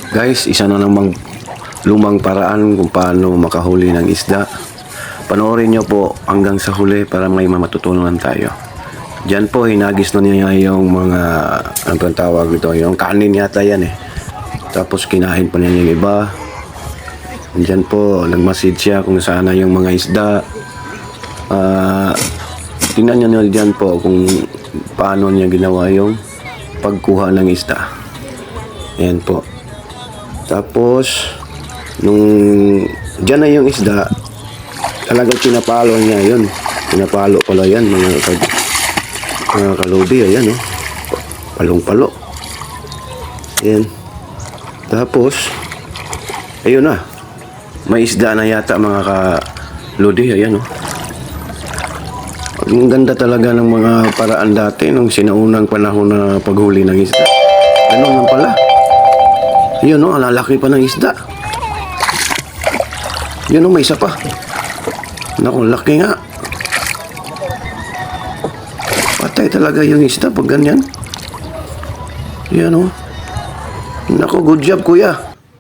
Guys, isa na namang lumang paraan kung paano makahuli ng isda. Panoorin nyo po hanggang sa huli para may matutunan tayo. Diyan po, hinagis na niya yung mga, ano pang tawag ito, yung kanin yata yan eh. Tapos kinain pa niya yung iba. Diyan po, nagmasid siya kung saan na yung mga isda. Tingnan nyo dyan po kung paano niya ginawa yung pagkuha ng isda. Ayan po. Tapos, nung dyan na yung isda, talagang pinapalo niya yun. Pinapalo pala yan, mga kalodi. Ayan, oh. Palong-palo. Ayan. Tapos, ayun na. May isda na yata, mga kalodi. Ayan, oh. Ang ganda talaga ng mga paraan dati nung sinaunang panahon na paghuli ng isda. Ganun lang pala. Yun o, ang lalaki pa ng isda. Yun o, may isa pa. Naku, laki nga. Patay talaga yung isda pag ganyan. Yan o. Naku, good job kuya.